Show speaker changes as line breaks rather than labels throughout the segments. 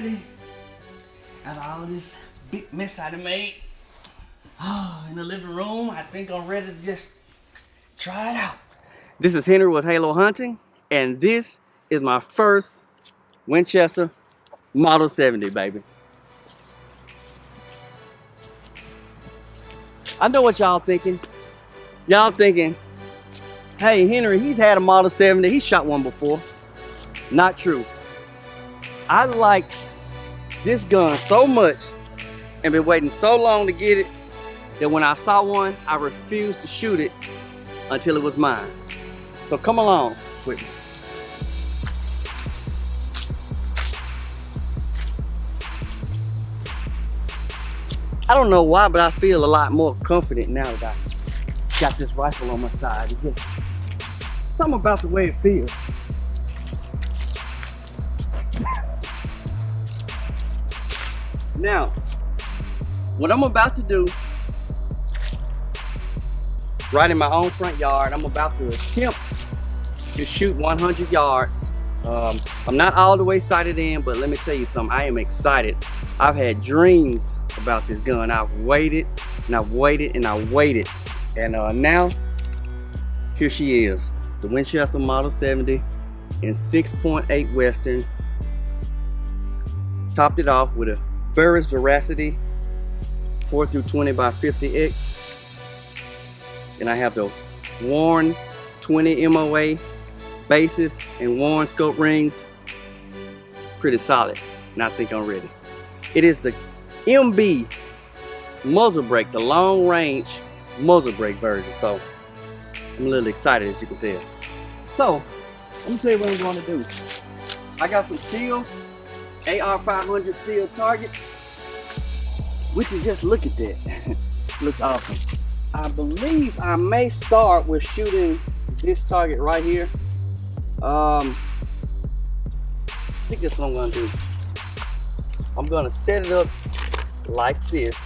ready. After all this big mess I done made. Oh, in the living room, I think I'm ready to just try it out. This is Henry with Halo Hunting, and this is my first Winchester Model 70, baby. I know what y'all thinking. Y'all thinking, hey, Henry, he's had a Model 70. He shot one before. Not true. I like this gun so much and been waiting so long to get it that when I saw one, I refused to shoot it until it was mine. So come along with me. I don't know why, but I feel a lot more confident now that I got this rifle on my side. It's just something about the way it feels. Now, what I'm about to do, right in my own front yard, I'm about to attempt to shoot 100 yards. I'm not all the way sighted in, but let me tell you something, I am excited. I've had dreams about this gun. I've waited, and I've waited, and I waited. And now, here she is, the Winchester Model 70 in 6.8 Western. Topped it off with a Burris Veracity 4 through 20 by 50X. And I have the Warren 20 MOA bases and Warren scope rings. Pretty solid, and I think I'm ready. It is the MB muzzle brake, the long range muzzle brake version. So I'm a little excited, as you can tell. So let me tell you what I'm going to do. I got some steel, AR-500 steel target, which is just, look at that. Looks awesome. I believe I may start with shooting this target right here. I think that's what I'm gonna do. I'm gonna set it up like this.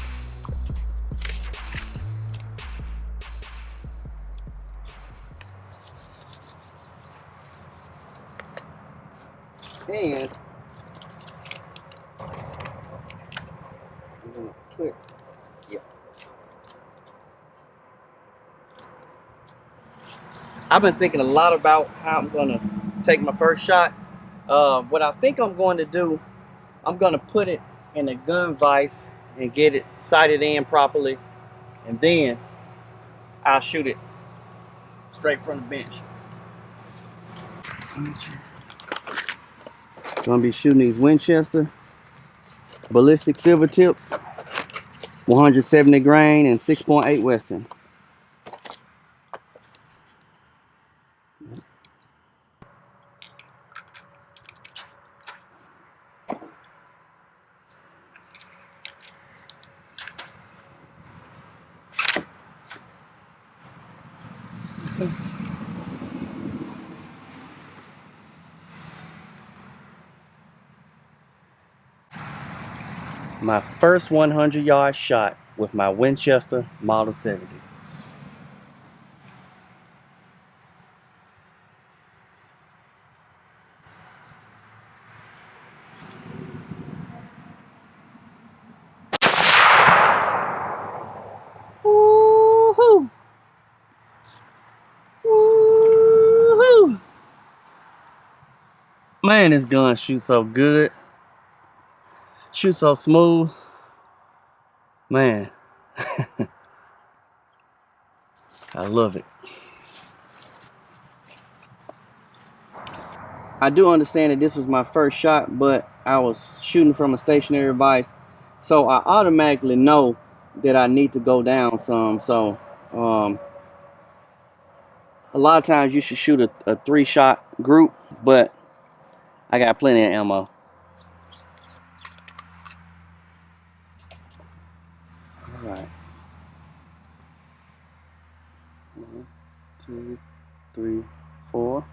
And I'm gonna put, yeah. I've been thinking a lot about how I'm gonna take my first shot. What I think I'm going to do, I'm gonna put it in a gun vise and get it sighted in properly, and then I'll shoot it straight from the bench. Gonna be shooting these Winchester ballistic silver tips, 170 grain and 6.8 Western. My first 100-yard shot with my Winchester Model 70. Woo-hoo! Woo-hoo! Man, this gun shoots so good. Shoots so smooth. Man. I love it. I do understand that this was my first shot, but I was shooting from a stationary vise, so I automatically know that I need to go down some. So a lot of times you should shoot a 3-shot group, but I got plenty of ammo. All right. 1, 2, 3, 4.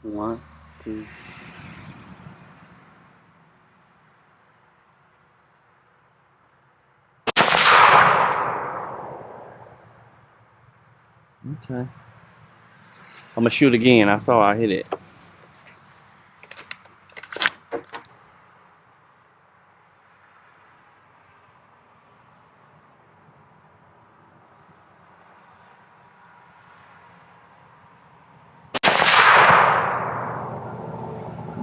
1, 2. Okay. I'm gonna shoot again. I saw I hit it.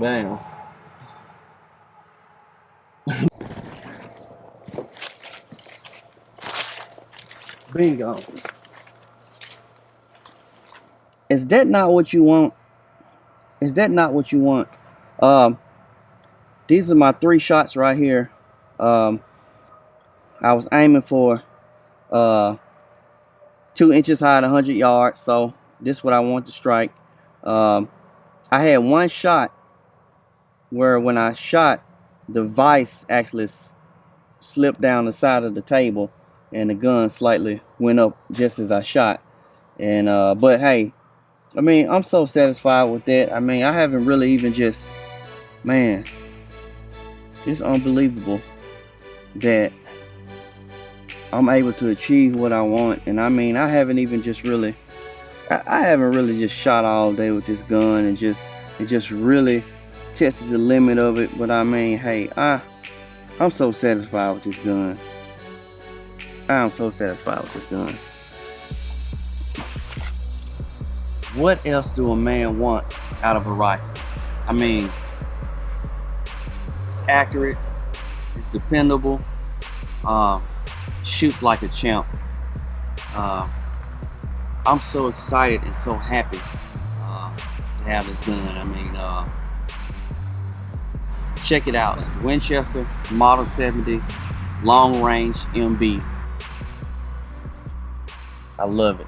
Bam. Bingo. Is that not what you want? Is that not what you want? Um, these are my 3 shots right here. I was aiming for 2 inches high at 100 yards, so this is what I want to strike. I had one shot where when I shot, the vise actually slipped down the side of the table and the gun slightly went up just as I shot. And but hey, I mean, I'm so satisfied with that. I mean, I haven't really even just, man, it's unbelievable that I'm able to achieve what I want. And I mean, I haven't even just really, I haven't really just shot all day with this gun and just really tested the limit of it. But I mean, hey, I'm so satisfied with this gun. I'm so satisfied with this gun. What else do a man want out of a rifle? I mean, it's accurate, it's dependable, shoots like a champ. I'm so excited and so happy to have this gun. I mean, check it out. It's Winchester Model 70 Long Range MB. I love it.